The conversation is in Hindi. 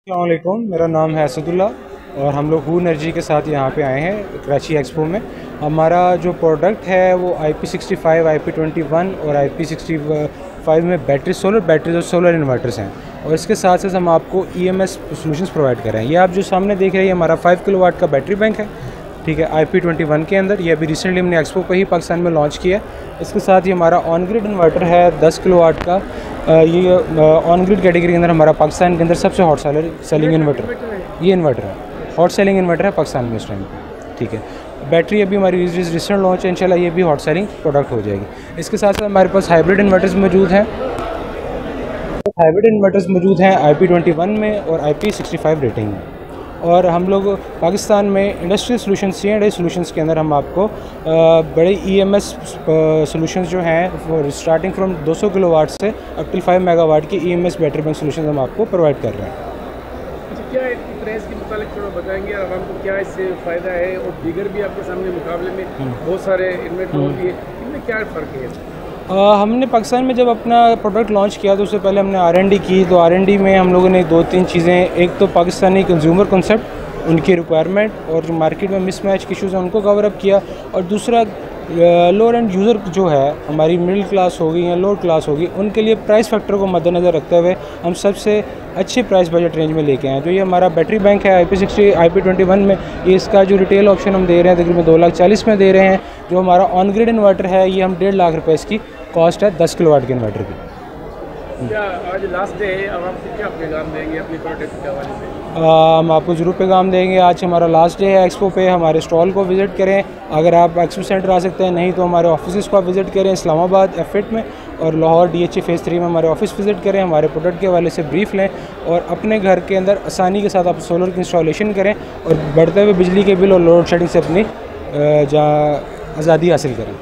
अस्सलाम वालेकुम, मेरा नाम है असदुल्ला और हम लोग हू एनर्जी के साथ यहाँ पे आए हैं कराची एक्सपो में। हमारा जो प्रोडक्ट है वो IP65, IP21 और IP65 में बैटरीज और सोलर इन्वर्टर्स हैं और इसके साथ साथ हम आपको EMS सॉल्यूशंस प्रोवाइड कर रहे हैं। ये आप जो सामने देख रहे हैं, ये हमारा 5 किलोवाट का बैटरी बैंक है, ठीक है, IP21 के अंदर। ये अभी रिसेंटली हमने एक्सपो पे ही पाकिस्तान में लॉन्च किया है। इसके साथ ही हमारा ऑन ग्रिड इन्वर्टर है 10 किलोवाट का। ये ऑन ग्रिड कैटेगरी के अंदर हमारा पाकिस्तान के अंदर सबसे हॉट सेलिंग इन्वर्टर ये इन्वर्टर है, हॉट सेलिंग इन्वर्टर है पाकिस्तान में इस टाइम पे, ठीक है। बैटरी अभी हमारी रिसेंट लॉन्च है, इंशाल्लाह ये भी हॉट सेलिंग प्रोडक्ट हो जाएगी। इसके साथ साथ हमारे पास हाइब्रिड इन्वर्टर्स मौजूद हैं। IP21 में और IP65 रेटिंग में। और हम लोग पाकिस्तान में इंडस्ट्रियल सॉल्यूशन C&I सॉल्यूशंस के अंदर हम आपको बड़े EMS सॉल्यूशंस जो हैं वो स्टार्टिंग फ्रॉम 200 किलोवाट से अप टिल 5 मेगावाट की EMS बैटरी बैंक सॉल्यूशंस हम आपको प्रोवाइड कर रहे हैं। अच्छा, क्या प्राइस के मुताबिक थोड़ा बताएंगे और हमको क्या इससे फ़ायदा है, और दीगर भी आपके सामने मुकाबले में बहुत सारे इन्वर्टर होती है, इनमें क्या फ़र्क है? हमने पाकिस्तान में जब अपना प्रोडक्ट लॉन्च किया तो उससे पहले हमने R&D की। तो R&D में हम लोगों ने 2-3 चीज़ें, एक तो पाकिस्तानी कंज्यूमर कॉन्सेप्ट, उनकी रिक्वायरमेंट और जो मार्केट में मिसमैच के इशूज़ हैं उनको कवर अप किया, और दूसरा लोअर एंड यूज़र जो है, हमारी मिडिल क्लास होगी या लोअर क्लास होगी, उनके लिए प्राइस फैक्टर को मद्देनज़र रखते हुए हम सबसे अच्छे प्राइस बजट रेंज में लेके आए। तो ये हमारा बैटरी बैंक है IP21 में, ये इसका जो रिटेल ऑप्शन हम दे रहे हैं तकरीबन 2,40,000 में दे रहे हैं। जो हमारा ऑन ग्रिड इन्वर्टर है, ये हम 1.5 लाख रुपये इसकी कॉस्ट है 10 किलोवाट के इन्वर्टर की। क्या आज लास्ट डे है, अब आपको क्या पैगाम देंगे अपनी प्रोडक्ट के हवाले से? हम आपको ज़रूर पैगाम देंगे। आज हमारा लास्ट डे है एक्सपो पे, हमारे स्टॉल को विज़िट करें। अगर आप एक्सपो सेंटर आ सकते हैं, नहीं तो हमारे ऑफिस को आप विज़िट करें इस्लामाबाद F8 में, और लाहौर DHA फेज़ 3 में हमारे ऑफिस विज़िट करें। हमारे प्रोडक्ट के हवाले से ब्रीफ लें और अपने घर के अंदर आसानी के साथ आप सोलर की इंस्टॉलेशन करें और बढ़ते हुए बिजली के बिल और लोड शेडिंग से अपनी आज़ादी हासिल करें।